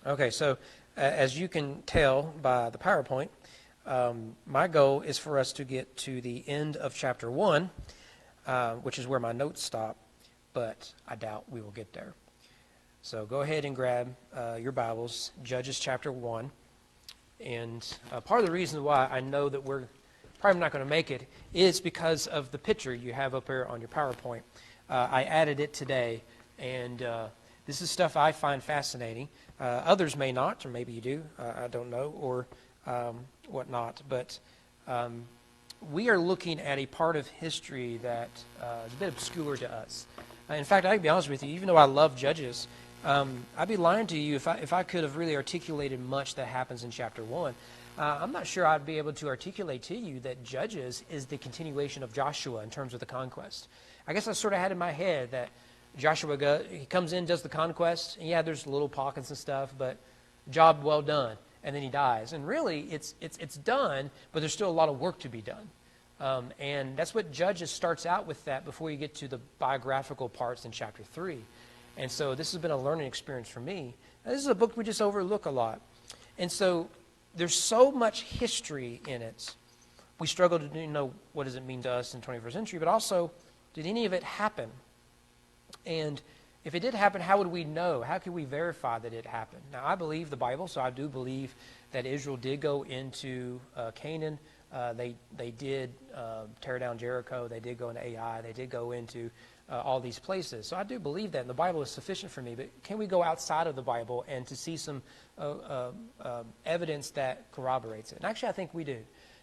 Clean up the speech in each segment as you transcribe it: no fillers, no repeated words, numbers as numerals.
Okay, so as you can tell by the PowerPoint, my goal is for us to get to the end of chapter 1, which is where my notes stop, but I doubt we will get there. So go ahead and grab your Bibles, Judges chapter 1. And part of the reason why I know that we're probably not going to make it is because of the picture you have up here on your PowerPoint. I added it today, and this is stuff I find fascinating. Others may not, or maybe you do, I don't know, or whatnot. But we are looking at a part of history that is a bit obscure to us. In fact, I can be honest with you, even though I love Judges, I'd be lying to you if I could have really articulated much that happens in chapter 1. I'm not sure I'd be able to articulate to you that Judges is the continuation of Joshua in terms of the conquest. I guess I sort of had in my head that Joshua, he comes in, does the conquest, and yeah, there's little pockets and stuff, but job well done, and then he dies. And really, it's done, but there's still a lot of work to be done. And that's what Judges starts out with that before you get to the biographical parts in chapter 3. And so this has been a learning experience for me. Now, this is a book we just overlook a lot. And so there's so much history in it. We struggle to know what does it mean to us in the 21st century, but also, did any of it happen? And if it did happen, how would we know? How could we verify that it happened? Now, I believe the Bible, so I do believe that Israel did go into Canaan. They did tear down Jericho. They did go into Ai. They did go into all these places. So I do believe that, and the Bible is sufficient for me. But can we go outside of the Bible and to see some evidence that corroborates it? And actually, I think we do.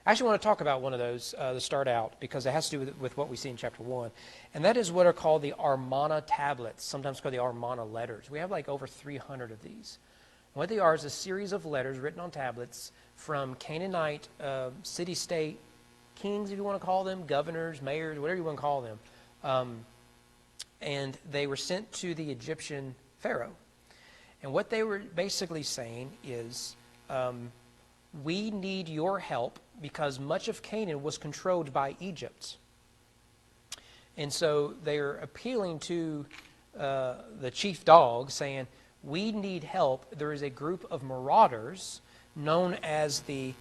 I actually want to talk about one of those to start out because it has to do with what we see in chapter 1. And that is what are called the Amarna tablets, sometimes called the Amarna letters. We have like over 300 of these. And what they are is a series of letters written on tablets from Canaanite city-state kings, if you want to call them, governors, mayors, whatever you want to call them. And they were sent to the Egyptian Pharaoh. And what they were basically saying is, we need your help because much of Canaan was controlled by Egypt. And so they're appealing to the chief dog, saying, we need help. There is a group of marauders known as the,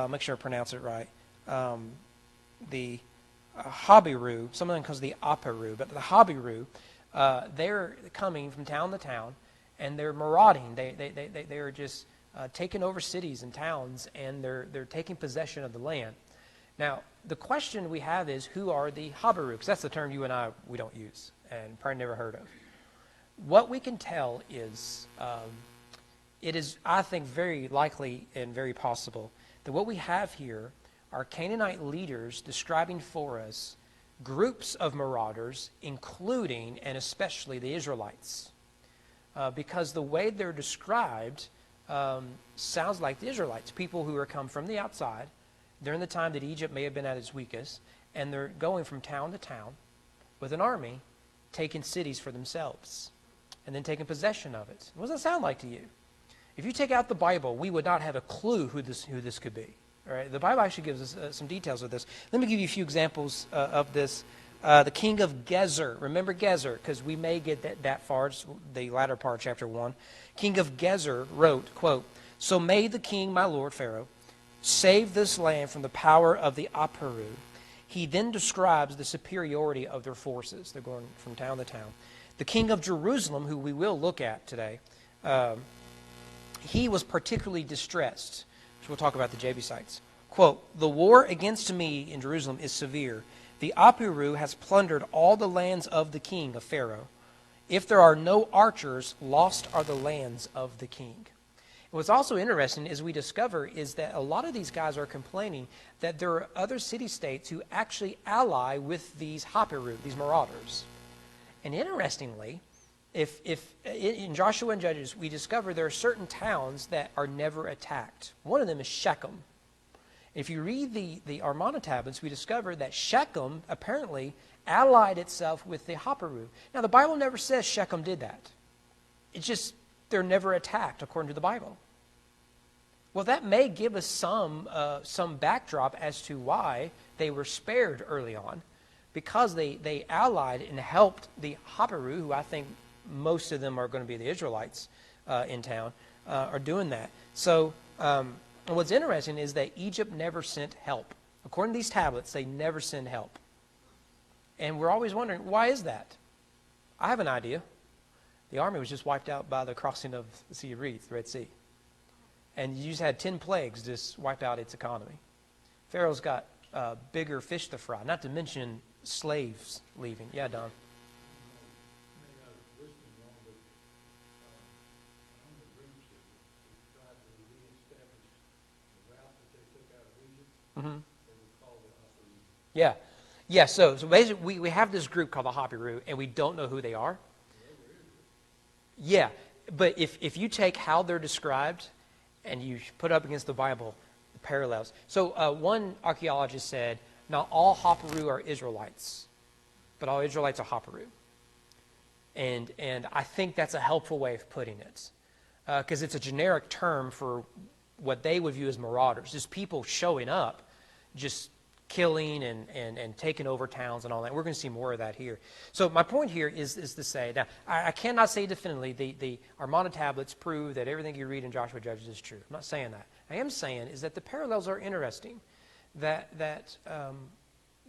make sure I pronounce it right, the Habiru, something calls the Aparu, but the Habiru, they're coming from town to town, and they're marauding. They are just taking over cities and towns, and they're taking possession of the land. Now, the question we have is, who are the Habiru? Because that's the term you and I, we don't use, and probably never heard of. What we can tell is, it is, I think, very likely and very possible that what we have here are Canaanite leaders describing for us groups of marauders, including and especially the Israelites. Because the way they're described sounds like the Israelites, people who are come from the outside during the time that Egypt may have been at its weakest, and they're going from town to town with an army, taking cities for themselves, and then taking possession of it. What does that sound like to you? If you take out the Bible, we would not have a clue who this could be. All right? The Bible actually gives us some details of this. Let me give you a few examples of this. The king of Gezer. Remember Gezer, because we may get that far. It's the latter part of chapter 1. King of Gezer wrote, quote, so may the king, my lord Pharaoh, save this land from the power of the Aparu. He then describes the superiority of their forces. They're going from town to town. The king of Jerusalem, who we will look at today, he was particularly distressed. So we'll talk about the Jebusites. Quote, the war against me in Jerusalem is severe. The Aparu has plundered all the lands of the king of Pharaoh. If there are no archers, lost are the lands of the king. And what's also interesting, as we discover, is that a lot of these guys are complaining that there are other city-states who actually ally with these Hapiru, these marauders. And interestingly, if in Joshua and Judges, we discover there are certain towns that are never attacked. One of them is Shechem. If you read the Amarna tablets, we discover that Shechem apparently allied itself with the Hapiru. Now, the Bible never says Shechem did that. It's just they're never attacked according to the Bible. Well, that may give us some backdrop as to why they were spared early on, because they allied and helped the Hapiru, who I think most of them are going to be the Israelites, in town are doing that. So what's interesting is that Egypt never sent help. According to these tablets, they never send help. And we're always wondering, why is that? I have an idea. The army was just wiped out by the crossing of the Sea of Reeds, the Red Sea. And you just had 10 plagues just wipe out its economy. Pharaoh's got bigger fish to fry, not to mention slaves leaving. Yeah, Don. Mm-hmm. Yeah. Yeah, so basically we have this group called the Hapiru, and we don't know who they are. Yeah, but if you take how they're described and you put up against the Bible, the parallels. So one archaeologist said, not all Hapiru are Israelites, but all Israelites are Hapiru. And I think that's a helpful way of putting it, because it's a generic term for what they would view as marauders, just people showing up, just killing and taking over towns and all that. We're going to see more of that here. So my point here is to say, now, I cannot say definitively the Armada tablets prove that everything you read in Joshua Judges is true. I'm not saying that. I am saying is that the parallels are interesting, that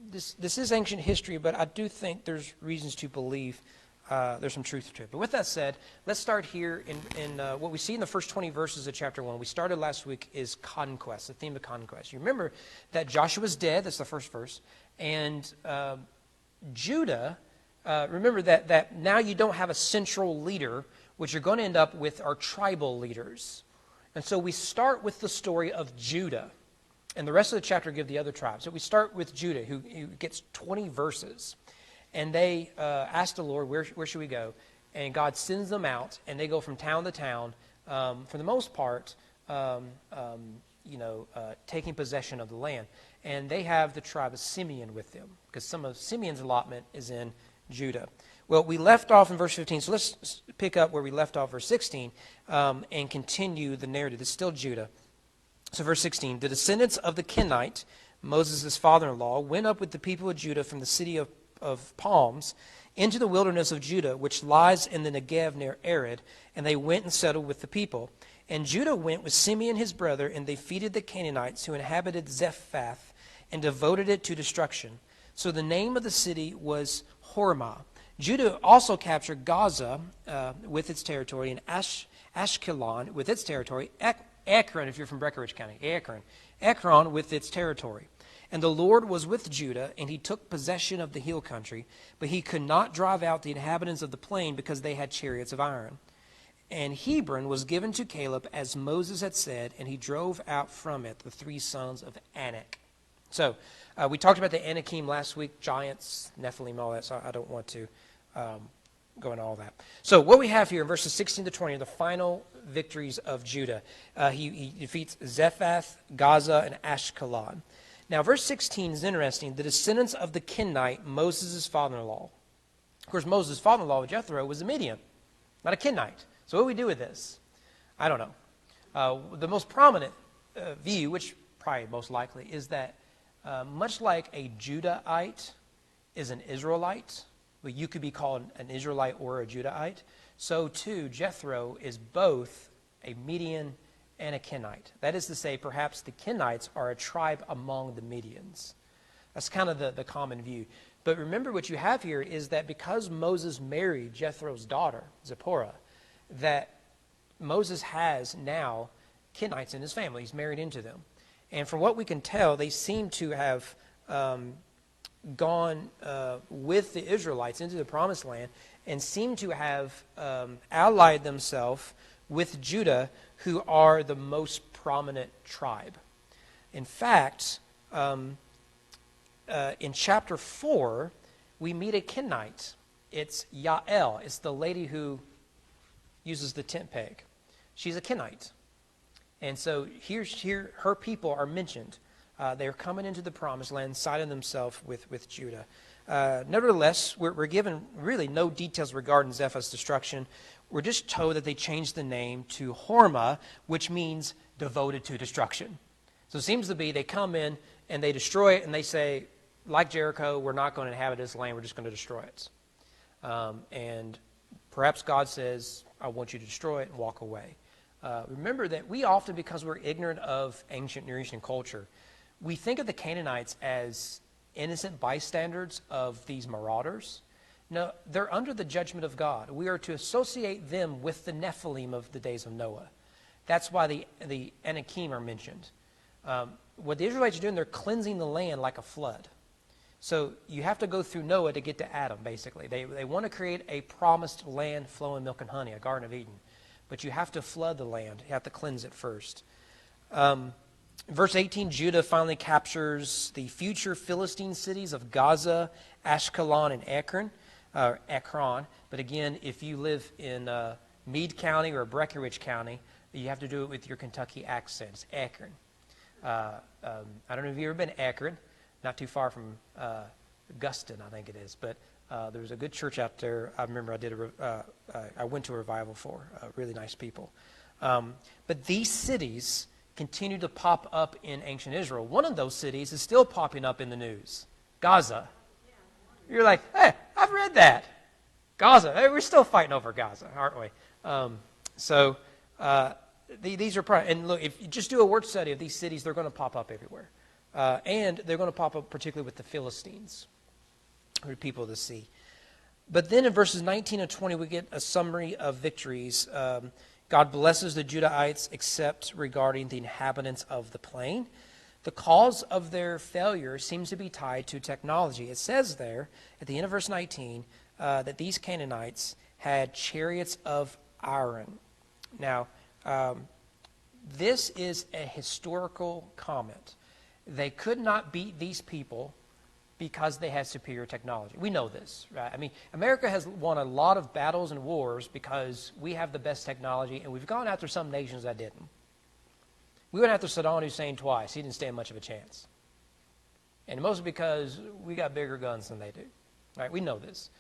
this is ancient history, but I do think there's reasons to believe there's some truth to it. But with that said, let's start here in what we see in the first 20 verses of chapter 1. We started last week is conquest, the theme of conquest. You remember that Joshua's dead, that's the first verse, and Judah, remember that now you don't have a central leader. What you're going to end up with are tribal leaders. And so we start with the story of Judah, and the rest of the chapter give the other tribes. So we start with Judah, who gets 20 verses. And they ask the Lord, where should we go? And God sends them out, and they go from town to town, for the most part, taking possession of the land. And they have the tribe of Simeon with them, because some of Simeon's allotment is in Judah. Well, we left off in verse 15, so let's pick up where we left off, verse 16, and continue the narrative. It's still Judah. So verse 16, the descendants of the Kenite, Moses' father-in-law, went up with the people of Judah from the city of Palms into the wilderness of Judah, which lies in the Negev near Arid, and they went and settled with the people. And Judah went with Simeon his brother, and they defeated the Canaanites who inhabited Zephath and devoted it to destruction. So the name of the city was Hormah. Judah also captured Gaza with its territory, and Ashkelon with its territory, Ekron, if you're from Breckinridge County, Ekron with its territory. And the Lord was with Judah, and he took possession of the hill country, but he could not drive out the inhabitants of the plain because they had chariots of iron. And Hebron was given to Caleb as Moses had said, and he drove out from it the 3 sons of Anak. So we talked about the Anakim last week, giants, Nephilim, all that, so I don't want to go into all that. So what we have here in verses 16 to 20 are the final victories of Judah. He defeats Zephath, Gaza, and Ashkelon. Now, verse 16 is interesting. The descendants of the Kenite, Moses' father-in-law. Of course, Moses' father-in-law, Jethro, was a Midian, not a Kenite. So what do we do with this? I don't know. The most prominent view, which probably most likely, is that much like a Judahite is an Israelite, but you could be called an Israelite or a Judahite, so too Jethro is both a Midian and a Kenite. That is to say, perhaps the Kenites are a tribe among the Midians. That's kind of the common view. But remember what you have here is that because Moses married Jethro's daughter, Zipporah, that Moses has now Kenites in his family. He's married into them. And from what we can tell, they seem to have gone with the Israelites into the Promised Land and seem to have allied themselves with Judah, who are the most prominent tribe. In fact, in chapter 4, we meet a Kenite. It's Yael. It's the lady who uses the tent peg. She's a Kenite. And so here her people are mentioned. They're coming into the Promised Land, siding themselves with Judah. Nevertheless, we're given really no details regarding Zephath's destruction. We're just told that they changed the name to Hormah, which means devoted to destruction. So it seems to be they come in and they destroy it and they say, like Jericho, we're not going to inhabit this land, we're just going to destroy it. And Perhaps God says, I want you to destroy it and walk away. Remember that we often, because we're ignorant of ancient Near Eastern culture, we think of the Canaanites as innocent bystanders of these marauders. No, they're under the judgment of God. We are to associate them with the Nephilim of the days of Noah. That's why the Anakim are mentioned. What the Israelites are doing, they're cleansing the land like a flood. So you have to go through Noah to get to Adam, basically. They want to create a promised land flowing milk and honey, a Garden of Eden. But you have to flood the land. You have to cleanse it first. Verse 18, Judah finally captures the future Philistine cities of Gaza, Ashkelon, and Ekron. But again, if you live in Meade County or Breckinridge County, you have to do it with your Kentucky accent. It's Akron. I don't know if you've ever been to Akron. Not too far from Guston, I think it is. But there's a good church out there. I remember I went to a revival for. Really nice people. But these cities continue to pop up in ancient Israel. One of those cities is still popping up in the news. Gaza. You're like, hey, I've read that. Gaza. Hey, we're still fighting over Gaza, aren't we? These are probably, and look, if you just do a word study of these cities, they're going to pop up everywhere. And they're going to pop up particularly with the Philistines, or people of the sea. But then in verses 19 and 20, we get a summary of victories. God blesses the Judahites except regarding the inhabitants of the plain. The cause of their failure seems to be tied to technology. It says there at the end of verse 19 that these Canaanites had chariots of iron. Now, this is a historical comment. They could not beat these people because they had superior technology. We know this, right? I mean, America has won a lot of battles and wars because we have the best technology, and we've gone after some nations that didn't. We went after Saddam Hussein twice. He didn't stand much of a chance. And mostly because we got bigger guns than they do. Right? We know this.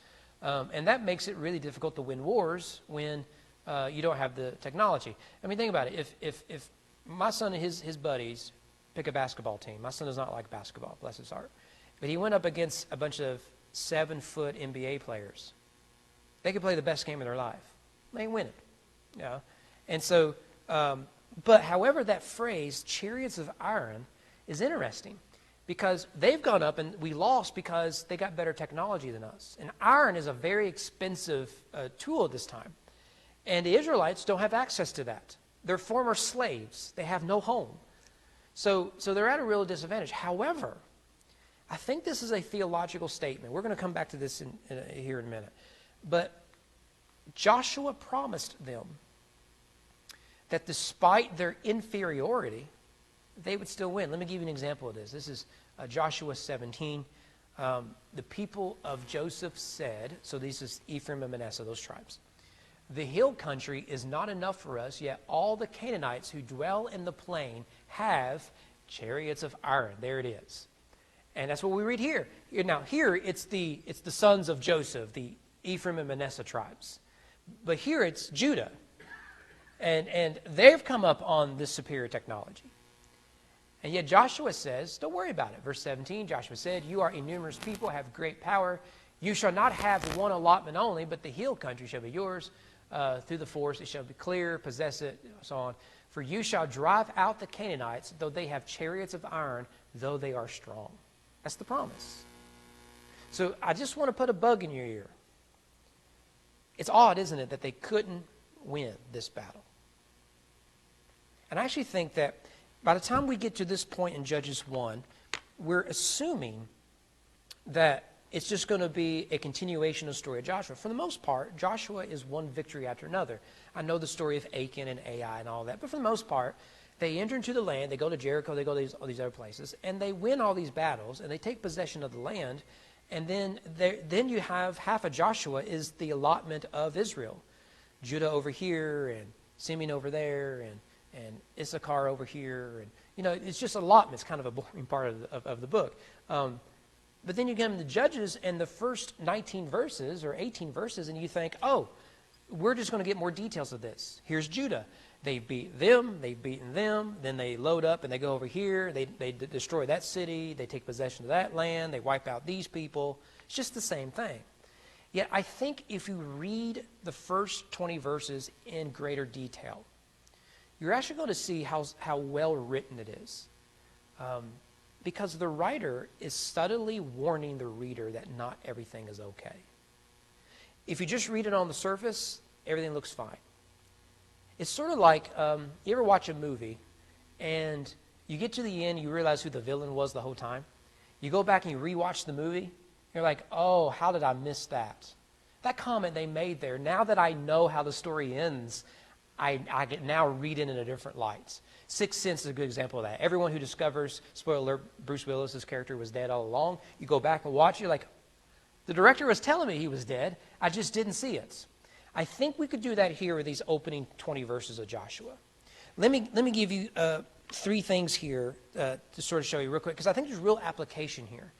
And that makes it really difficult to win wars when you don't have the technology. I mean, think about it. If my son and his buddies pick a basketball team, my son does not like basketball, bless his heart. But he went up against a bunch of 7-foot NBA players. They could play the best game of their life. They ain't winning. You know? And so, but however, that phrase, chariots of iron, is interesting because they've gone up and we lost because they got better technology than us. And iron is a very expensive tool at this time. And the Israelites don't have access to that. They're former slaves. They have no home. So they're at a real disadvantage. However, I think this is a theological statement. We're going to come back to this here in a minute. But Joshua promised them that despite their inferiority, they would still win. Let me give you an example of this. This is Joshua 17. The people of Joseph said, so this is Ephraim and Manasseh, those tribes. The hill country is not enough for us, yet all the Canaanites who dwell in the plain have chariots of iron. There it is. And that's what we read here. Now, here it's the sons of Joseph, the Ephraim and Manasseh tribes. But here it's Judah. And they've come up on this superior technology. And yet Joshua says, don't worry about it. Verse 17, Joshua said, you are a numerous people, have great power. You shall not have one allotment only, but the hill country shall be yours. Through the forest it shall be clear, possess it, so on. For you shall drive out the Canaanites, though they have chariots of iron, though they are strong. That's the promise. So I just want to put a bug in your ear. It's odd, isn't it, that they couldn't win this battle. And I actually think that by the time we get to this point in Judges 1, we're assuming that it's just going to be a continuation of the story of Joshua. For the most part, Joshua is one victory after another. I know the story of Achan and Ai and all that, but for the most part, they enter into the land, they go to Jericho, they go to all these other places, and they win all these battles, and they take possession of the land, and then you have half of Joshua is the allotment of Israel. Judah over here, and Simeon over there, and Issachar over here, and it's just allotments, kind of a boring part of the book. But then you get into Judges and the first 19 verses or 18 verses, and you think, oh, we're just going to get more details of this. Here's Judah. They beat them, they've beaten them, then they load up and they go over here, they destroy that city, they take possession of that land, they wipe out these people. It's just the same thing. Yet I think if you read the first 20 verses in greater detail, you're actually going to see how well written it is. Because the writer is subtly warning the reader that not everything is okay. If you just read it on the surface, everything looks fine. It's sort of like, you ever watch a movie and you get to the end, you realize who the villain was the whole time. You go back and you rewatch the movie, you're like, oh, how did I miss that? That comment they made there, now that I know how the story ends, I can now read it in a different light. Sixth Sense is a good example of that. Everyone who discovers, spoiler alert, Bruce Willis's character was dead all along, you go back and watch, you're like, the director was telling me he was dead, I just didn't see it. I think we could do that here with these opening 20 verses of Joshua. Let me give you three things here to sort of show you real quick, because I think there's real application here.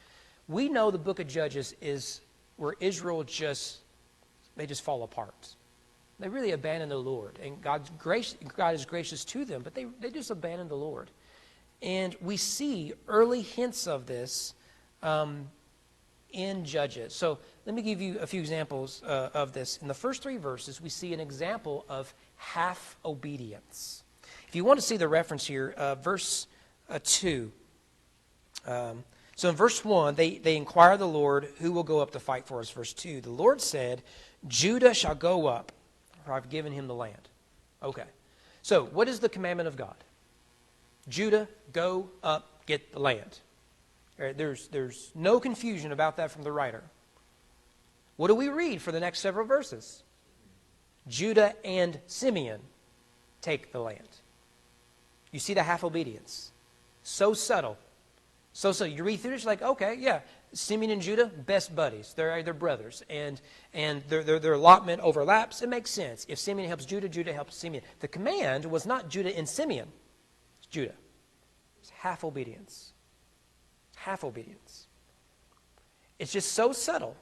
We know the book of Judges is where Israel just fall apart. They really abandon the Lord, and God is gracious to them, but they just abandon the Lord. And we see early hints of this in Judges. So let me give you a few examples of this. In the first three verses, we see an example of half obedience. If you want to see the reference here, verse 2. So in verse 1, they inquire of the Lord, who will go up to fight for us? Verse 2, the Lord said, Judah shall go up, for I've given him the land. Okay. So what is the commandment of God? Judah, go up, get the land. All right, there's no confusion about that from the writer. What do we read for the next several verses? Judah and Simeon take the land. You see the half obedience. So subtle. So you read through this, you're like, okay, yeah, Simeon and Judah, best buddies. They're brothers. And their allotment overlaps. It makes sense. If Simeon helps Judah, Judah helps Simeon. The command was not Judah and Simeon. It's Judah. It's half obedience. Half obedience. It's just so subtle.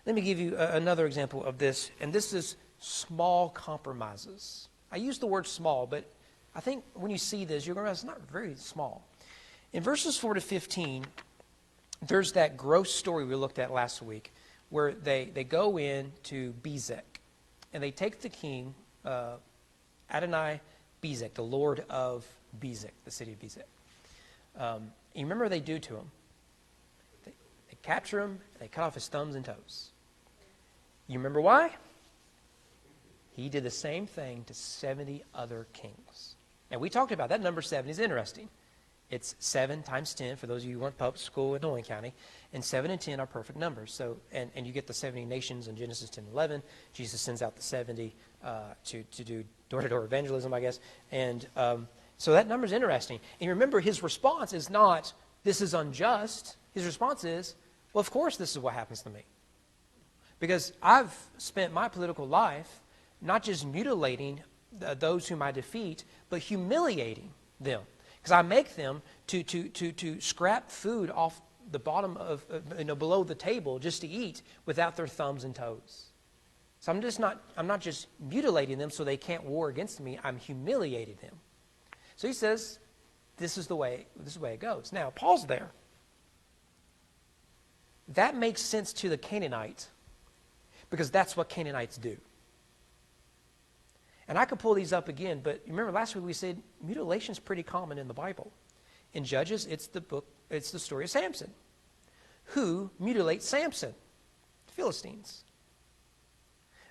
Let me give you another example of this, and this is small compromises. I use the word small, but I think when you see this, you're going to realize it's not very small. In verses 4 to 15, there's that gross story we looked at last week where they go in to Bezek, and they take the king, Adonai Bezek, the lord of Bezek, the city of Bezek. You remember what they do to him? They capture him, and they cut off his thumbs and toes. You remember why? He did the same thing to 70 other kings. And we talked about that. Number 7 is interesting. It's 7 times 10, for those of you who went to public school in Nolan County, and 7 and 10 are perfect numbers. So, and you get the 70 nations in Genesis 10:11. Jesus sends out the 70 to do door-to-door evangelism, I guess. And so that number is interesting. And remember, his response is not, this is unjust. His response is, well, of course this is what happens to me. Because I've spent my political life not just mutilating those whom I defeat, but humiliating them. Because I make them to scrap food off the bottom of, below the table just to eat without their thumbs and toes. So I'm not just mutilating them so they can't war against me. I'm humiliating them. So he says, this is the way it goes. Now, pause there. That makes sense to the Canaanite because that's what Canaanites do. And I could pull these up again, but remember last week we said mutilation is pretty common in the Bible. In Judges, it's the story of Samson. Who mutilates Samson? The Philistines.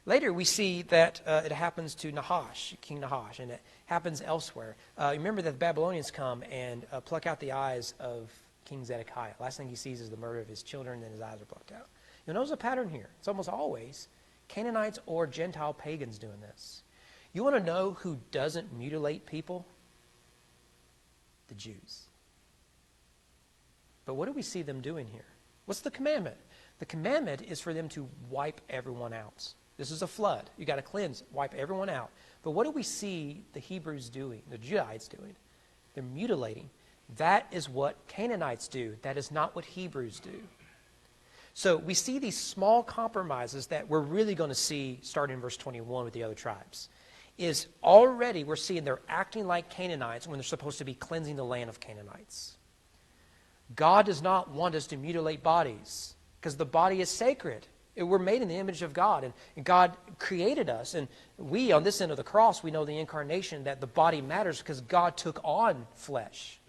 Later we see that it happens to Nahash, King Nahash, and it happens elsewhere. Remember that the Babylonians come and pluck out the eyes of King Zedekiah. Last thing he sees is the murder of his children, and his eyes are plucked out. You'll notice a pattern here. It's almost always Canaanites or Gentile pagans doing this. You want to know who doesn't mutilate people? The Jews. But what do we see them doing here? What's the commandment? The commandment is for them to wipe everyone out. This is a flood. You got to cleanse, wipe everyone out. But what do we see the Hebrews doing, the Judahites doing? They're mutilating. That is what Canaanites do. That is not what Hebrews do. So we see these small compromises that we're really going to see starting in verse 21 with the other tribes. Is already we're seeing they're acting like Canaanites when they're supposed to be cleansing the land of Canaanites. God does not want us to mutilate bodies because the body is sacred. We're made in the image of God, and God created us. And we, on this end of the cross, we know the incarnation, that the body matters because God took on flesh.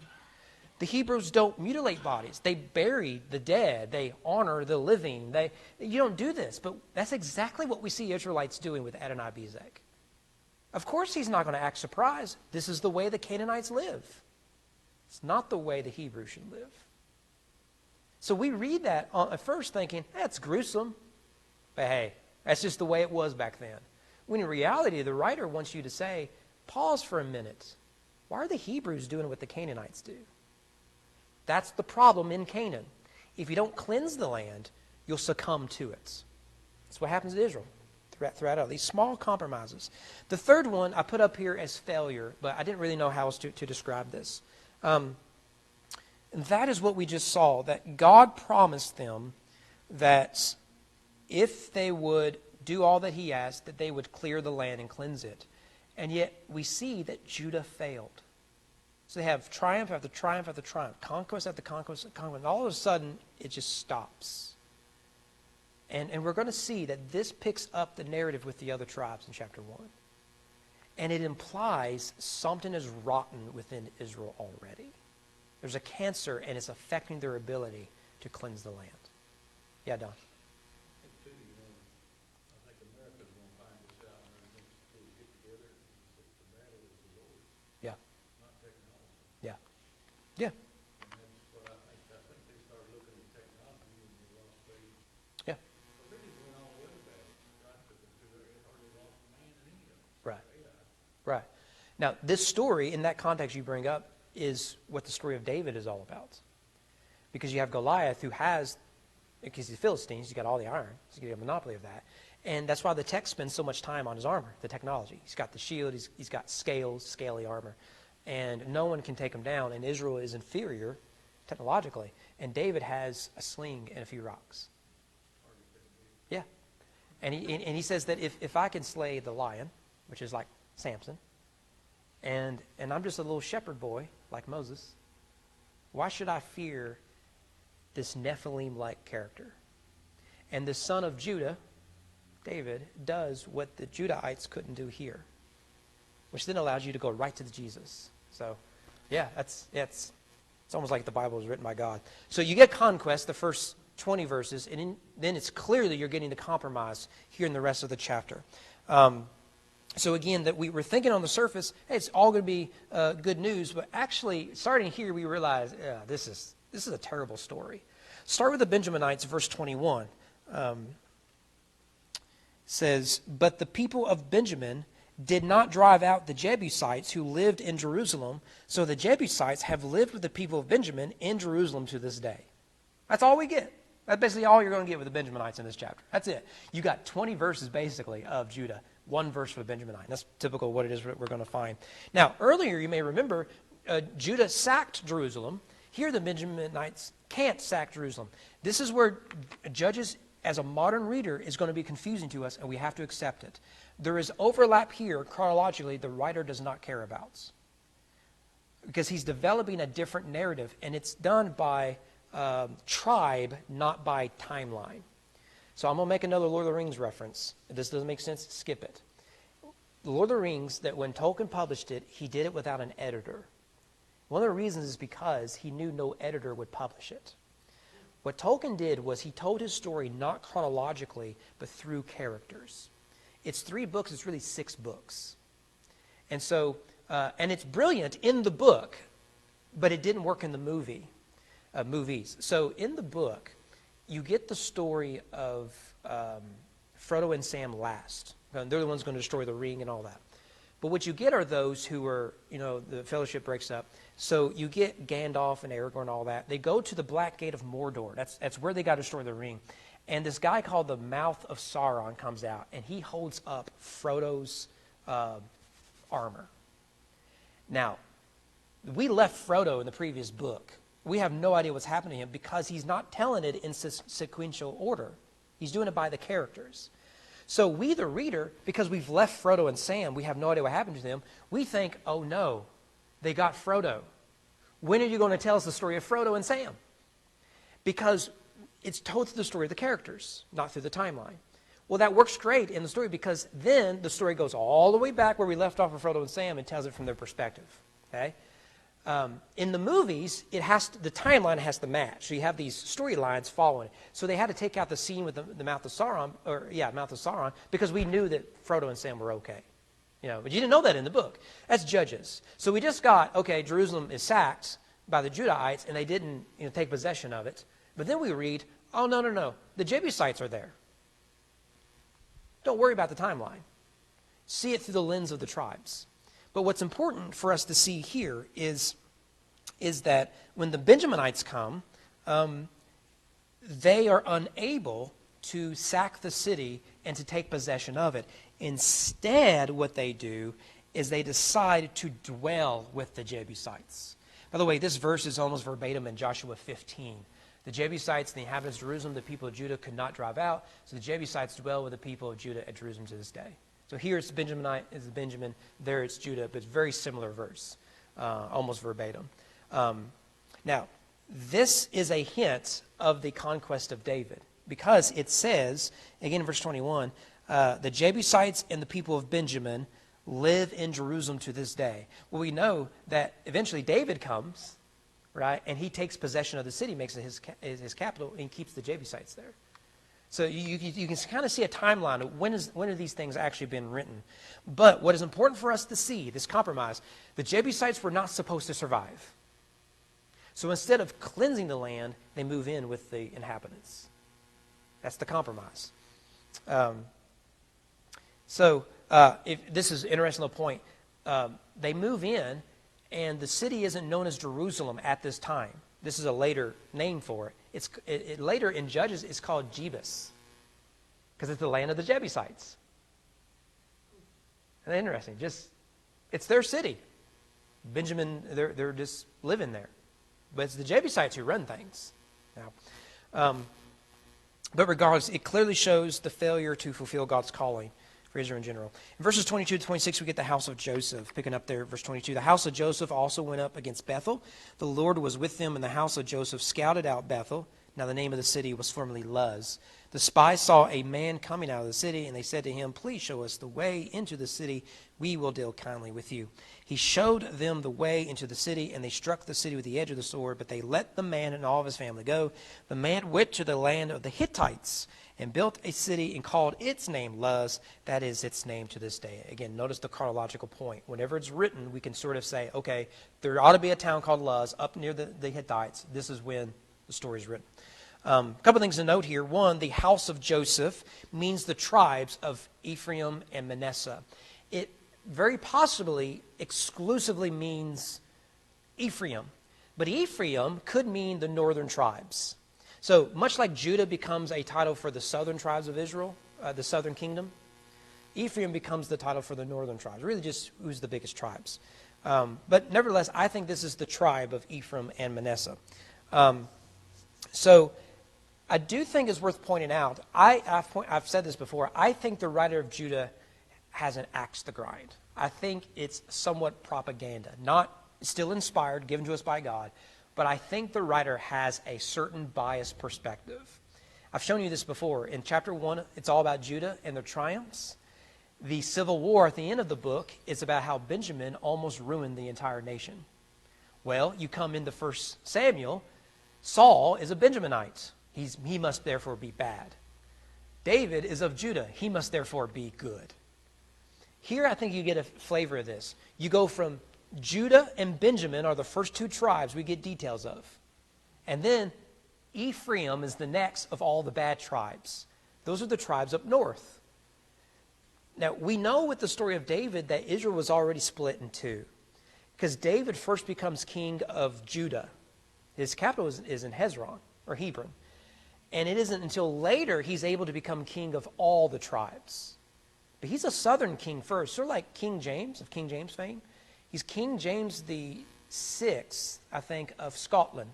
The Hebrews don't mutilate bodies. They bury the dead. They honor the living. You don't do this, but that's exactly what we see Israelites doing with Adonai-Bezek. Of course he's not going to act surprised. This is the way the Canaanites live. It's not the way the Hebrews should live. So we read that at first thinking, that's gruesome. But hey, that's just the way it was back then. When in reality, the writer wants you to say, pause for a minute. Why are the Hebrews doing what the Canaanites do? That's the problem in Canaan. If you don't cleanse the land, you'll succumb to it. That's what happens to Israel throughout all these small compromises. The third one I put up here as failure, but I didn't really know how else to describe this. And that is what we just saw, that God promised them that if they would do all that he asked, that they would clear the land and cleanse it. And yet we see that Judah failed. So they have triumph after triumph after triumph, conquest after conquest after conquest, and all of a sudden it just stops. And we're going to see that this picks up the narrative with the other tribes in chapter 1. And it implies something is rotten within Israel already. There's a cancer, and it's affecting their ability to cleanse the land. Yeah, Don. Yeah. Yeah. Yeah. Yeah. Right. Right. Now, this story, in that context you bring up, is what the story of David is all about. Because you have Goliath, who has, because he's Philistines, he's got all the iron, he's got a monopoly of that. And that's why the text spends so much time on his armor, the technology. He's got the shield, he's got scaly armor. And no one can take him down, and Israel is inferior technologically. And David has a sling and a few rocks. Yeah. And he says that if I can slay the lion, which is like Samson, and I'm just a little shepherd boy like Moses, why should I fear this Nephilim-like character? And the son of Judah, David, does what the Judahites couldn't do here, which then allows you to go right to Jesus. So, yeah, it's almost like the Bible was written by God. So you get conquest, the first 20 verses, and then it's clear that you're getting the compromise here in the rest of the chapter. So again, that we were thinking on the surface, hey, it's all going to be good news, but actually, starting here, we realize, yeah, this is a terrible story. Start with the Benjaminites, verse 21. Says, but the people of Benjamin did not drive out the Jebusites who lived in Jerusalem, so the Jebusites have lived with the people of Benjamin in Jerusalem to this day. That's all we get. That's basically all you're going to get with the Benjaminites in this chapter. That's it. You got 20 verses basically of Judah, one verse for the Benjaminite. That's typical of what it is we're going to find. Now, earlier you may remember Judah sacked Jerusalem. Here the Benjaminites can't sack Jerusalem. This is where Judges, as a modern reader, is going to be confusing to us, and we have to accept it. There is overlap here chronologically the writer does not care about, because he's developing a different narrative, and it's done by tribe, not by timeline. So I'm going to make another Lord of the Rings reference. If this doesn't make sense, skip it. The Lord of the Rings, that when Tolkien published it, he did it without an editor. One of the reasons is because he knew no editor would publish it. What Tolkien did was he told his story not chronologically, but through characters. It's 3 books, it's really 6 books. And so, and it's brilliant in the book, but it didn't work in the movies. So in the book, you get the story of Frodo and Sam last. They're the ones going to destroy the ring and all that. But what you get are those who are, the fellowship breaks up. So you get Gandalf and Aragorn and all that. They go to the Black Gate of Mordor. That's where they got to destroy the ring. And this guy called the Mouth of Sauron comes out, and he holds up Frodo's armor. Now, we left Frodo in the previous book. We have no idea what's happening to him because he's not telling it in sequential order. He's doing it by the characters. So we, the reader, because we've left Frodo and Sam, we have no idea what happened to them. We think, oh no, they got Frodo. When are you going to tell us the story of Frodo and Sam? Because it's told through the story of the characters, not through the timeline. Well, that works great in the story because then the story goes all the way back where we left off with Frodo and Sam and tells it from their perspective. Okay? In the movies, the timeline has to match. So you have these storylines following. So they had to take out the scene with the mouth of Sauron, because we knew that Frodo and Sam were okay. But you didn't know that in the book. That's Judges. So we just got, okay, Jerusalem is sacked by the Judahites, and they didn't take possession of it. But then we read, oh, no, the Jebusites are there. Don't worry about the timeline. See it through the lens of the tribes. But what's important for us to see here is that when the Benjaminites come, they are unable to sack the city and to take possession of it. Instead, what they do is they decide to dwell with the Jebusites. By the way, this verse is almost verbatim in Joshua 15. The Jebusites, the inhabitants of Jerusalem, the people of Judah could not drive out, so the Jebusites dwell with the people of Judah at Jerusalem to this day. So here it's Benjamin, there it's Judah, but it's a very similar verse, almost verbatim. Now, this is a hint of the conquest of David, because it says, again in verse 21, the Jebusites and the people of Benjamin live in Jerusalem to this day. Well, we know that eventually David comes, right, and he takes possession of the city, makes it his capital, and keeps the Jebusites there. So you can kind of see a timeline of when have these things actually been written. But what is important for us to see, this compromise, the Jebusites were not supposed to survive. So instead of cleansing the land, they move in with the inhabitants. That's the compromise. If this is an interesting point. They move in, and the city isn't known as Jerusalem at this time. This is a later name for it. Later in Judges, it's called Jebus, because it's the land of the Jebusites. Isn't that interesting? It's their city. Benjamin, they're just living there. But it's the Jebusites who run things now. But regardless, it clearly shows the failure to fulfill God's calling for Israel in general. In verses 22 to 26, we get the house of Joseph. Picking up there, verse 22. The house of Joseph also went up against Bethel. The Lord was with them, and the house of Joseph scouted out Bethel. Now the name of the city was formerly Luz. The spies saw a man coming out of the city, and they said to him, "Please show us the way into the city. We will deal kindly with you." He showed them the way into the city, and they struck the city with the edge of the sword, but they let the man and all of his family go. The man went to the land of the Hittites and built a city and called its name Luz. That is its name to this day. Again, notice the chronological point. Whenever it's written, we can sort of say, okay, there ought to be a town called Luz up near the Hittites. This is when the story is written. A couple things to note here. One, the house of Joseph means the tribes of Ephraim and Manasseh. It very possibly exclusively means Ephraim. But Ephraim could mean the northern tribes. So much like Judah becomes a title for the southern tribes of Israel, the southern kingdom, Ephraim becomes the title for the northern tribes, really just who's the biggest tribes. But nevertheless, I think this is the tribe of Ephraim and Manasseh. So I do think it's worth pointing out, I've said this before, I think the writer of Judah has an axe to grind. I think it's somewhat propaganda, not still inspired, given to us by God, but I think the writer has a certain biased perspective. I've shown you this before. In chapter 1, it's all about Judah and their triumphs. The civil war at the end of the book is about how Benjamin almost ruined the entire nation. Well, you come into 1 Samuel, Saul is a Benjaminite. He must therefore be bad. David is of Judah. He must therefore be good. Here I think you get a flavor of this. You go from Judah and Benjamin are the first two tribes we get details of. And then Ephraim is the next of all the bad tribes. Those are the tribes up north. Now, we know with the story of David that Israel was already split in two. Because David first becomes king of Judah. His capital is in Hezron, or Hebron. And it isn't until later he's able to become king of all the tribes. But he's a southern king first, sort of like King James, of King James fame. He's King James the Sixth, I think, of Scotland,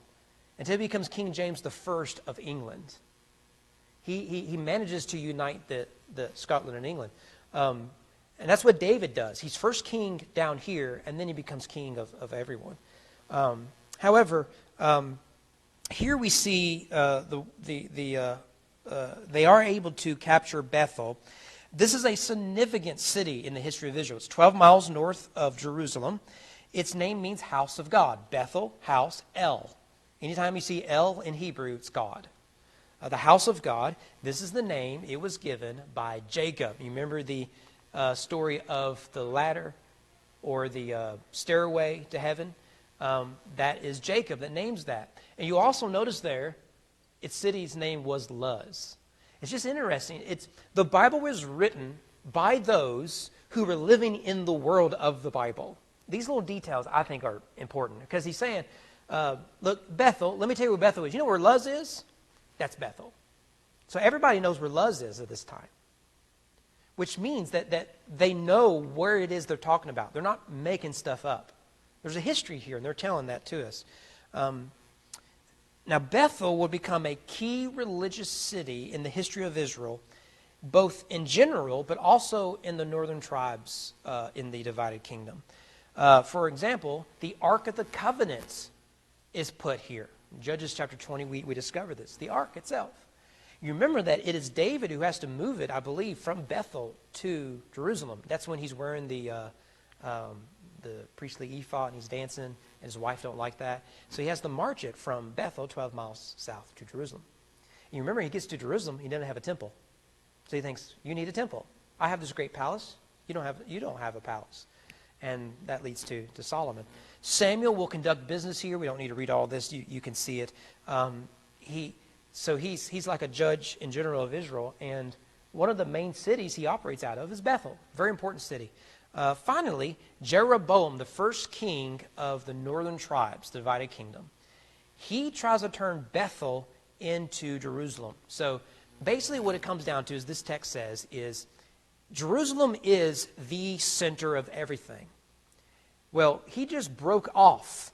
until he becomes King James the First of England. He manages to unite the Scotland and England. And that's what David does. He's first king down here, and then he becomes king of everyone. However, here we see they are able to capture Bethel. This is a significant city in the history of Israel. It's 12 miles north of Jerusalem. Its name means house of God. Bethel, house, El. Anytime you see El in Hebrew, it's God. The house of God, this is the name it was given by Jacob. You remember the story of the ladder or the stairway to heaven? That is Jacob that names that. And you also notice there, its city's name was Luz. It's just interesting. The Bible was written by those who were living in the world of the Bible. These little details, I think, are important. Because he's saying, look, Bethel, let me tell you where Bethel is. You know where Luz is? That's Bethel. So everybody knows where Luz is at this time. Which means that they know where it is they're talking about. They're not making stuff up. There's a history here, and they're telling that to us. Now, Bethel would become a key religious city in the history of Israel, both in general, but also in the northern tribes in the divided kingdom. For example, the Ark of the Covenant is put here. In Judges chapter 20, we discover this. The Ark itself. You remember that it is David who has to move it, I believe, from Bethel to Jerusalem. That's when he's wearing the priestly ephod and he's dancing, and his wife don't like that. So he has to march it from Bethel, 12 miles south, to Jerusalem. And you remember he gets to Jerusalem, he doesn't have a temple. So he thinks, you need a temple. I have this great palace. You don't have a palace. And that leads to Solomon. Samuel will conduct business here. We don't need to read all this. You can see it. So he's like a judge in general of Israel, and one of the main cities he operates out of is Bethel. Very important city. Finally, Jeroboam, the first king of the northern tribes, the divided kingdom, he tries to turn Bethel into Jerusalem. So basically what it comes down to, as this text says, is Jerusalem is the center of everything. Well, he just broke off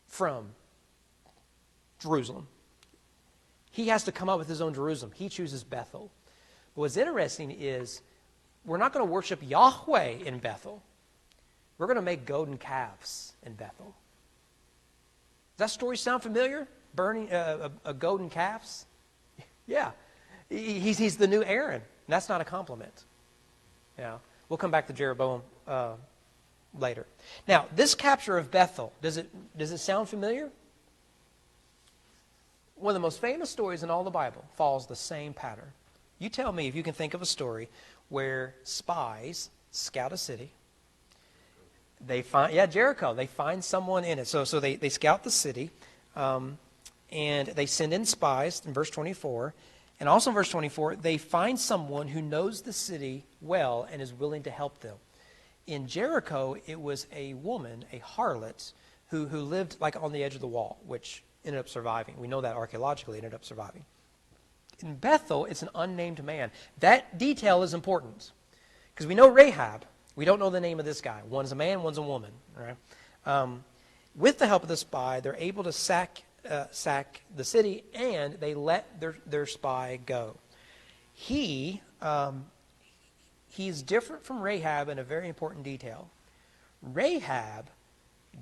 from Jerusalem. He has to come up with his own Jerusalem. He chooses Bethel. But what's interesting is we're not going to worship Yahweh in Bethel. We're going to make golden calves in Bethel. Does that story sound familiar? Burning golden calves? Yeah. He's the new Aaron. And that's not a compliment. Yeah. We'll come back to Jeroboam later. Now, this capture of Bethel, does it sound familiar? One of the most famous stories in all the Bible follows the same pattern. You tell me if you can think of a story where spies scout a city. They find, Jericho. They find someone in it. So they scout the city, and they send in spies in verse 24. And also in verse 24, they find someone who knows the city well and is willing to help them. In Jericho, it was a woman, a harlot, who lived like on the edge of the wall, which ended up surviving. We know that archaeologically, ended up surviving. In Bethel, it's an unnamed man. That detail is important because we know Rahab. We don't know the name of this guy. One's a man, one's a woman. All right? With the help of the spy, they're able to sack the city, and they let their spy go. He's different from Rahab in a very important detail. Rahab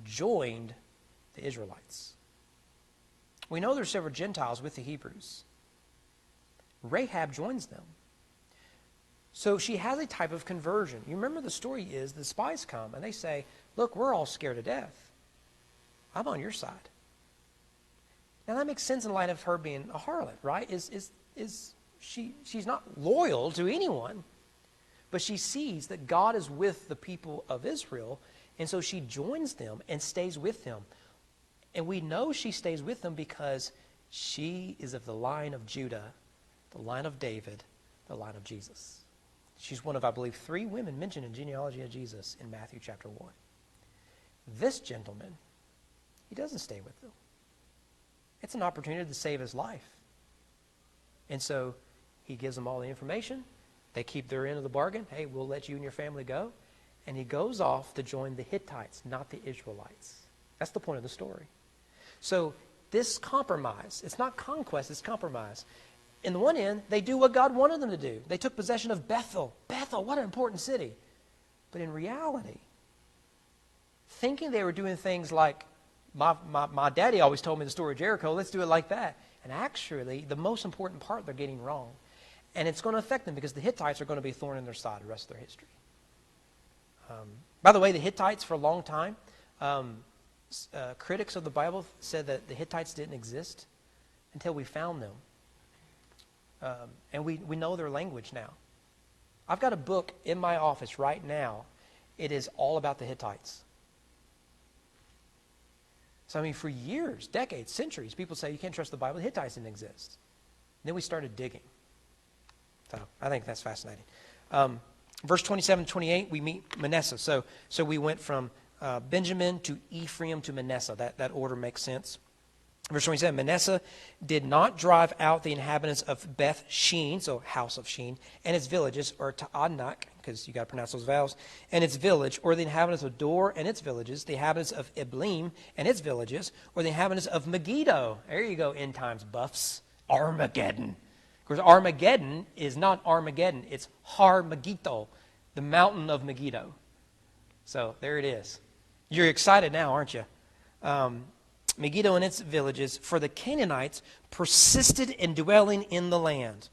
joined the Israelites. We know there's several Gentiles with the Hebrews. Rahab joins them. So she has a type of conversion. You remember the story is the spies come and they say, look, we're all scared to death. I'm on your side. Now that makes sense in light of her being a harlot, right? She's not loyal to anyone, but she sees that God is with the people of Israel, and so she joins them and stays with them. And we know she stays with them because she is of the line of Judah, the line of David, the line of Jesus. She's one of, I believe, 3 women mentioned in genealogy of Jesus in Matthew chapter 1. This gentleman, he doesn't stay with them. It's an opportunity to save his life. And so he gives them all the information. They keep their end of the bargain. Hey, we'll let you and your family go. And he goes off to join the Hittites, not the Israelites. That's the point of the story. So this compromise, it's not conquest, it's compromise. In the one end, they do what God wanted them to do. They took possession of Bethel. Bethel, what an important city. But in reality, thinking they were doing things like my daddy always told me the story of Jericho. Let's do it like that. And actually, the most important part they're getting wrong. And it's going to affect them because the Hittites are going to be a thorn in their side the rest of their history. By the way, the Hittites for a long time, critics of the Bible said that the Hittites didn't exist until we found them. And we know their language now. I've got a book in my office right now. It is all about the Hittites. So, I mean, for years, decades, centuries, people say you can't trust the Bible. The Hittites didn't exist. And then we started digging. So, I think that's fascinating. Verse 27 and 28, we meet Manasseh. So we went from Benjamin to Ephraim to Manasseh. That order makes sense. Verse 27, Manasseh did not drive out the inhabitants of Beth Shean, so house of Sheen, and its villages, or Ta'anak, because you got to pronounce those vowels, and its village, or the inhabitants of Dor and its villages, the inhabitants of Iblim and its villages, or the inhabitants of Megiddo. There you go, end times buffs. Armageddon. Of course, Armageddon is not Armageddon. It's Har Megiddo, the mountain of Megiddo. So there it is. You're excited now, aren't you? Megiddo and its villages, for the Canaanites persisted in dwelling in the land.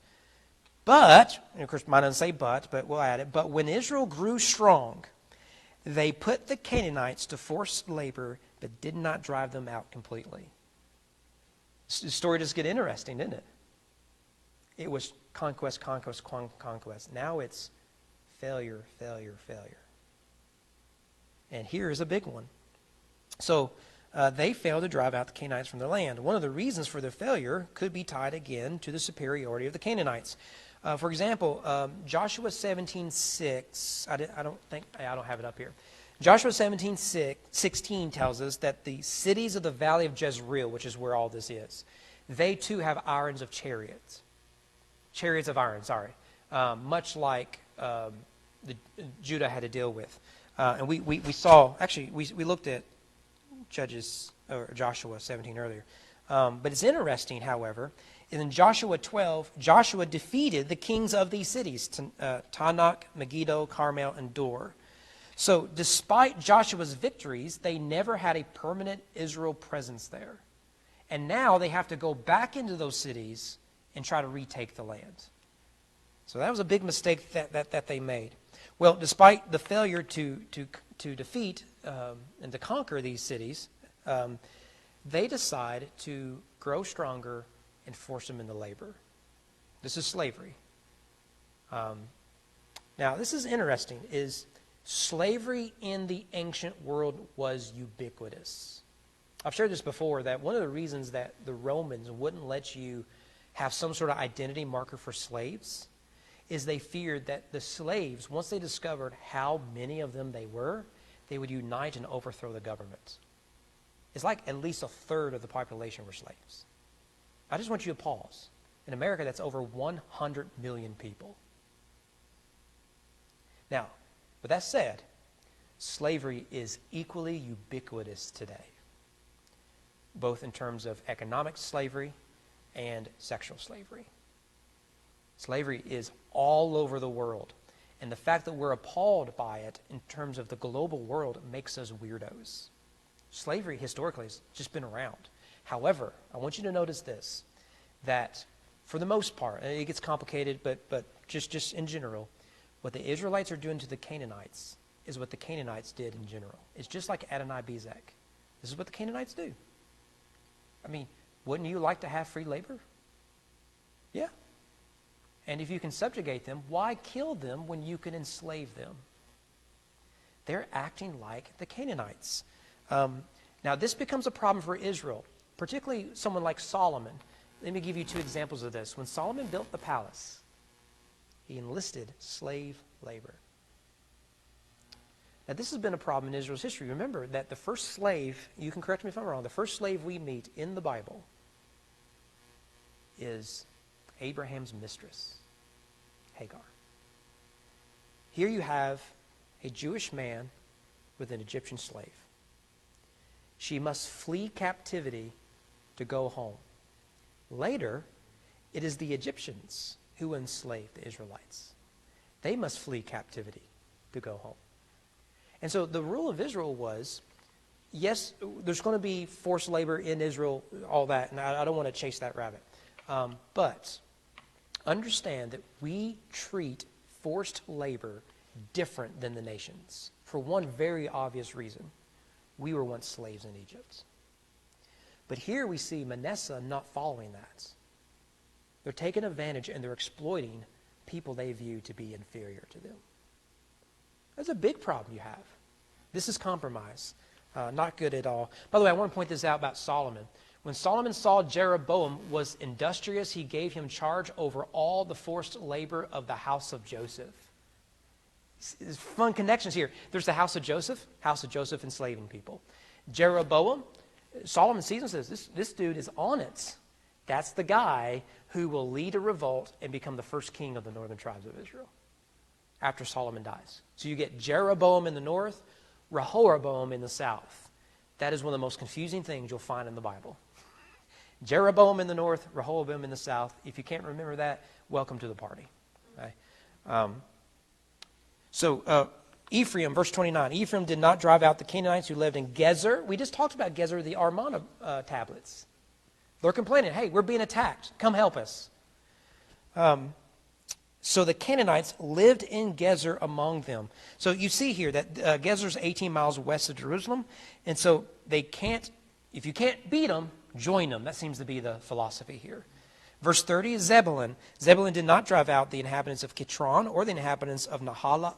But, and of course, mine doesn't say but we'll add it. But when Israel grew strong, they put the Canaanites to forced labor, but did not drive them out completely. The story does get interesting, didn't it? It was conquest, conquest, conquest. Now it's failure, failure, failure. And here is a big one. So they failed to drive out the Canaanites from their land. One of the reasons for their failure could be tied again to the superiority of the Canaanites. For example, Joshua 17:6. I don't have it up here. Joshua 17:16 tells us that the cities of the valley of Jezreel, which is where all this is, they too have irons of chariots. Chariots of iron, sorry. Much like Judah had to deal with. And we saw, actually, we looked at Joshua 17 earlier. But it's interesting, however, in Joshua 12, Joshua defeated the kings of these cities, Tanakh, Megiddo, Carmel, and Dor. So despite Joshua's victories, they never had a permanent Israel presence there. And now they have to go back into those cities and try to retake the land. So that was a big mistake that they made. Well, despite the failure to defeat and to conquer these cities, they decide to grow stronger and force them into labor. This is slavery. Now, this is interesting, is slavery in the ancient world was ubiquitous. I've shared this before, that one of the reasons that the Romans wouldn't let you have some sort of identity marker for slaves is they feared that the slaves, once they discovered how many of them they were, they would unite and overthrow the government. It's like at least a third of the population were slaves. I just want you to pause. In America, that's over 100 million people. Now, with that said, slavery is equally ubiquitous today, both in terms of economic slavery and sexual slavery. Slavery is all over the world. And the fact that we're appalled by it in terms of the global world makes us weirdos. Slavery historically has just been around. However, I want you to notice this, that for the most part, and it gets complicated, but just in general, what the Israelites are doing to the Canaanites is what the Canaanites did in general. It's just like Adonai-Bezek. This is what the Canaanites do. I mean, wouldn't you like to have free labor? Yeah. And if you can subjugate them, why kill them when you can enslave them? They're acting like the Canaanites. Now, this becomes a problem for Israel, particularly someone like Solomon. Let me give you two examples of this. When Solomon built the palace, he enlisted slave labor. Now, this has been a problem in Israel's history. Remember that the first slave, you can correct me if I'm wrong, the first slave we meet in the Bible is Abraham's mistress, Hagar. Here you have a Jewish man with an Egyptian slave. She must flee captivity to go home. Later, it is the Egyptians who enslaved the Israelites. They must flee captivity to go home. And so the rule of Israel was, yes, there's going to be forced labor in Israel, all that, and I don't want to chase that rabbit. But understand that we treat forced labor different than the nations for one very obvious reason. We were once slaves in Egypt. But here we see Manasseh not following that. They're taking advantage and they're exploiting people they view to be inferior to them. That's a big problem you have. This is compromise. Not good at all. By the way, I want to point this out about Solomon. When Solomon saw Jeroboam was industrious, he gave him charge over all the forced labor of the house of Joseph. There's fun connections here. There's the house of Joseph enslaving people. Jeroboam, Solomon sees and says, this dude is on it. That's the guy who will lead a revolt and become the first king of the northern tribes of Israel after Solomon dies. So you get Jeroboam in the north, Rehoboam in the south. That is one of the most confusing things you'll find in the Bible. Jeroboam in the north, Rehoboam in the south. If you can't remember that, welcome to the party. Okay? Ephraim, verse 29. Ephraim did not drive out the Canaanites who lived in Gezer. We just talked about Gezer, the Armana tablets. They're complaining, hey, we're being attacked. Come help us. So the Canaanites lived in Gezer among them. So you see here that Gezer's 18 miles west of Jerusalem. And so if you can't beat them, join them. That seems to be the philosophy here. Verse 30 is Zebulun. Zebulun did not drive out the inhabitants of Kitron or the inhabitants of Nahalah,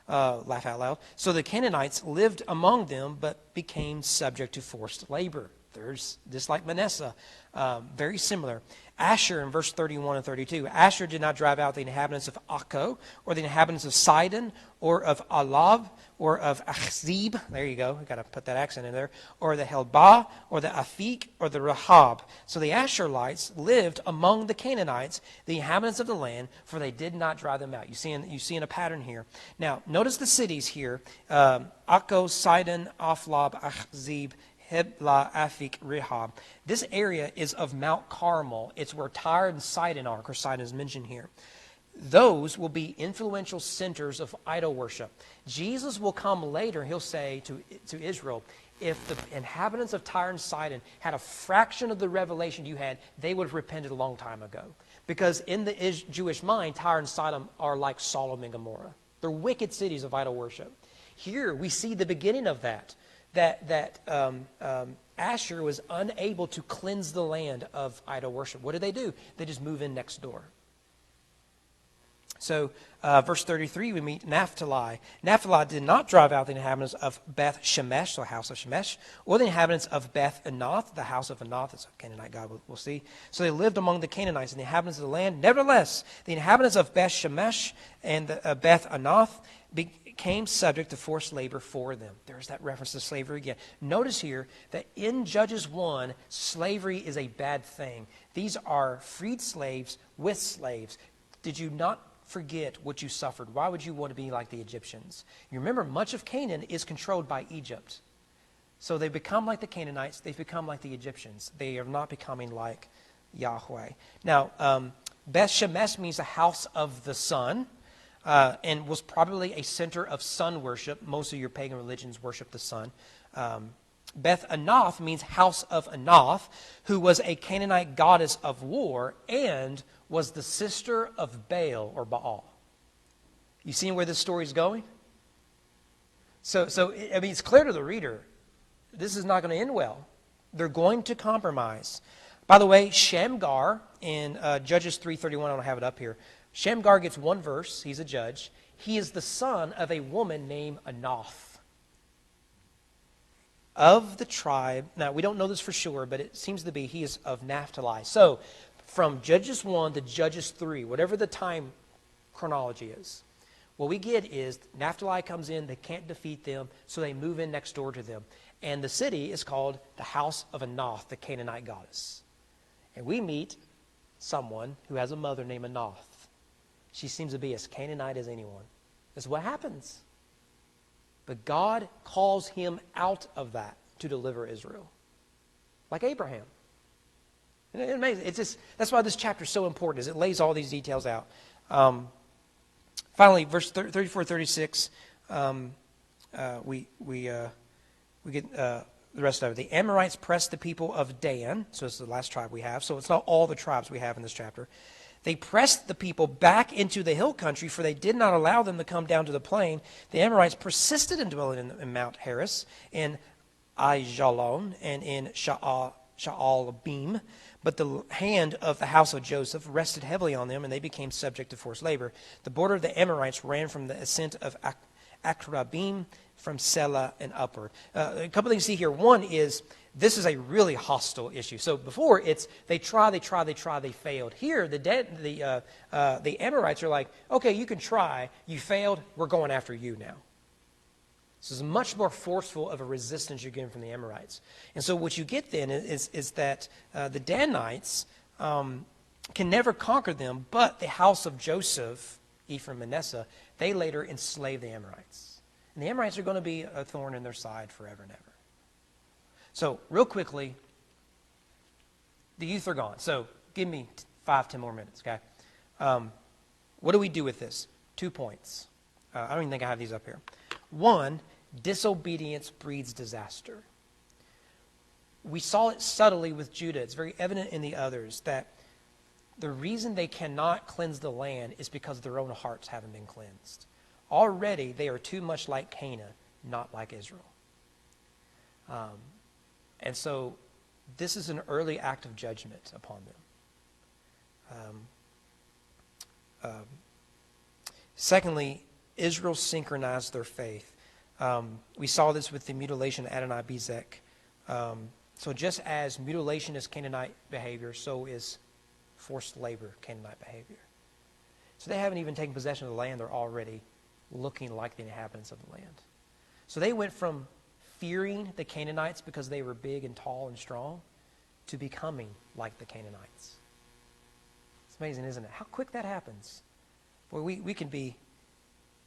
laugh out loud. So the Canaanites lived among them, but became subject to forced labor. There's just like Manasseh, very similar. Asher in verse 31 and 32. Asher did not drive out the inhabitants of Akko, or the inhabitants of Sidon, or of Alab, or of Achzib. There you go. We've got to put that accent in there. Or the Helbah, or the Afik, or the Rahab. So the Asherites lived among the Canaanites, the inhabitants of the land, for they did not drive them out. You see in a pattern here. Now, notice the cities here. Akko, Sidon, Aflab, Achzib, Hebla, Afik, Rehob. This area is of Mount Carmel. It's where Tyre and Sidon are. Of course, Sidon is mentioned here. Those will be influential centers of idol worship. Jesus will come later. He'll say to Israel, if the inhabitants of Tyre and Sidon had a fraction of the revelation you had, they would have repented a long time ago. Because in the Jewish mind, Tyre and Sidon are like Sodom and Gomorrah. They're wicked cities of idol worship. Here we see the beginning of that. Asher was unable to cleanse the land of idol worship. What do? They just move in next door. So, verse 33, we meet Naphtali. Naphtali did not drive out the inhabitants of Beth Shemesh, the house of Shemesh, or the inhabitants of Beth Anath, the house of Anath. It's a Canaanite god, we'll see. So they lived among the Canaanites and the inhabitants of the land. Nevertheless, the inhabitants of Beth Shemesh and Beth Anath became subject to forced labor for them. There's that reference to slavery again. Notice here that in Judges 1, slavery is a bad thing. These are freed slaves with slaves. Did you not forget what you suffered? Why would you want to be like the Egyptians? You remember, much of Canaan is controlled by Egypt. So they become like the Canaanites. They've become like the Egyptians. They are not becoming like Yahweh. Now, Beth Shemesh means the house of the sun. And was probably a center of sun worship. Most of your pagan religions worship the sun. Beth Anath means house of Anath, who was a Canaanite goddess of war and was the sister of Baal or Baal. You seeing where this story is going? So it's clear to the reader, this is not going to end well. They're going to compromise. By the way, Shamgar in Judges 3:31, I don't have it up here. Shamgar gets one verse. He's a judge. He is the son of a woman named Anath of the tribe. Now, we don't know this for sure, but it seems to be he is of Naphtali. So, from Judges 1 to Judges 3, whatever the time chronology is, what we get is Naphtali comes in, they can't defeat them, so they move in next door to them. And the city is called the house of Anath, the Canaanite goddess. And we meet someone who has a mother named Anath. She seems to be as Canaanite as anyone. That's what happens. But God calls him out of that to deliver Israel. Like Abraham. Isn't it amazing? That's why this chapter is so important, is it lays all these details out. Finally, verse 34, 36, we we get the rest of it. The Amorites pressed the people of Dan, so it's the last tribe we have, so it's not all the tribes we have in this chapter. They pressed the people back into the hill country, for they did not allow them to come down to the plain. The Amorites persisted in dwelling in Mount Heres, in Aijalon, and in Sha'al-Bim. But the hand of the house of Joseph rested heavily on them, and they became subject to forced labor. The border of the Amorites ran from the ascent of Akrabim, from Selah and upward. A couple things to see here. One is, this is a really hostile issue. So before, it's they try, they failed. Here, the Amorites are like, okay, you can try, you failed, we're going after you now. This is much more forceful of a resistance you're getting from the Amorites. And so what you get then is that the Danites can never conquer them, but the house of Joseph, Ephraim and Manasseh, they later enslave the Amorites. And the Amorites are going to be a thorn in their side forever and ever. So, real quickly, the youth are gone. So, give me 5-10 more minutes, okay? What do we do with this? 2 points. I don't even think I have these up here. One, disobedience breeds disaster. We saw it subtly with Judah. It's very evident in the others that the reason they cannot cleanse the land is because their own hearts haven't been cleansed. Already, they are too much like Canaan, not like Israel. And so, this is an early act of judgment upon them. Secondly, Israel synchronized their faith. We saw this with the mutilation of Adonai-Bezek. So just as mutilation is Canaanite behavior, so is forced labor Canaanite behavior. So they haven't even taken possession of the land. They're already looking like the inhabitants of the land. So they went from fearing the Canaanites because they were big and tall and strong to becoming like the Canaanites. It's amazing, isn't it? How quick that happens. Boy, we can be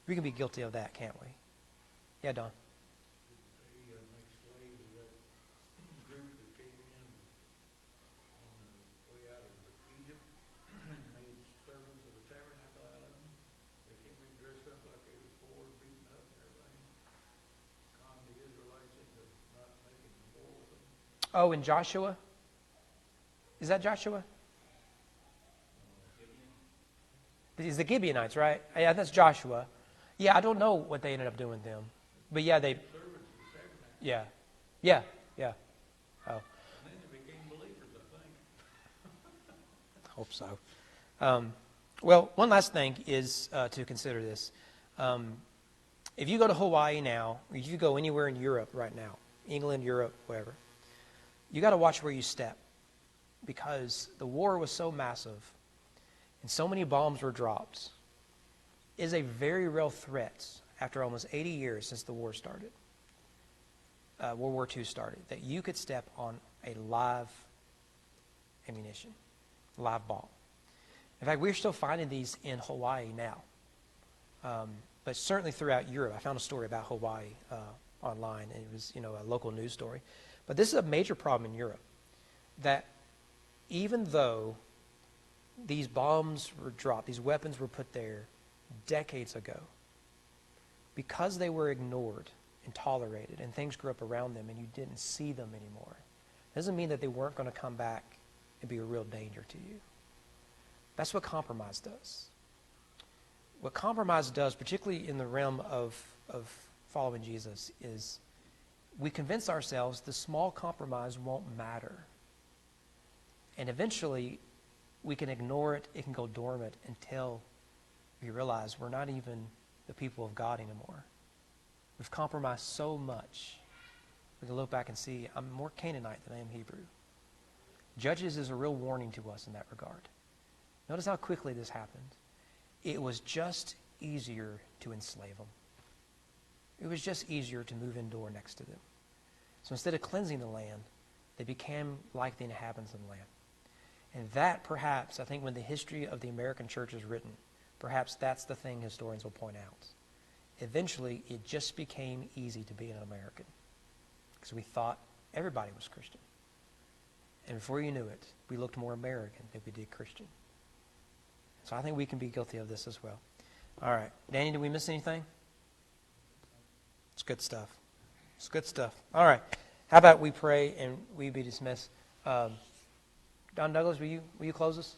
guilty of that, can't we? Yeah, Don. Oh, in Joshua? Is that Joshua? It's the Gibeonites, right? Yeah, that's Joshua. Yeah, I don't know what they ended up doing with them. But yeah, Yeah. Oh. And then they became believers, I think. Hope so. Well, one last thing is to consider this. If you go to Hawaii now, or if you go anywhere in Europe right now, England, Europe, wherever, you got to watch where you step, because the war was so massive and so many bombs were dropped. It is a very real threat after almost 80 years since the war started, World War II started, that you could step on a live ammunition, live bomb. In fact, we're still finding these in Hawaii now, but certainly throughout Europe. I found a story about Hawaii online, and it was a local news story. But this is a major problem in Europe, that even though these bombs were dropped, these weapons were put there decades ago, because they were ignored and tolerated and things grew up around them and you didn't see them anymore, doesn't mean that they weren't going to come back and be a real danger to you. That's what compromise does. What compromise does, particularly in the realm of following Jesus, is we convince ourselves the small compromise won't matter. And eventually, we can ignore it. It can go dormant until we realize we're not even the people of God anymore. We've compromised so much. We can look back and see, I'm more Canaanite than I am Hebrew. Judges is a real warning to us in that regard. Notice how quickly this happened. It was just easier to enslave them. It was just easier to move indoor next to them. So instead of cleansing the land, they became like the inhabitants of the land. And that perhaps, I think when the history of the American church is written, perhaps that's the thing historians will point out. Eventually, it just became easy to be an American because we thought everybody was Christian. And before you knew it, we looked more American than we did Christian. So I think we can be guilty of this as well. All right. Danny, did we miss anything? It's good stuff. It's good stuff. All right. How about we pray and we be dismissed? Don Douglas, will you close us?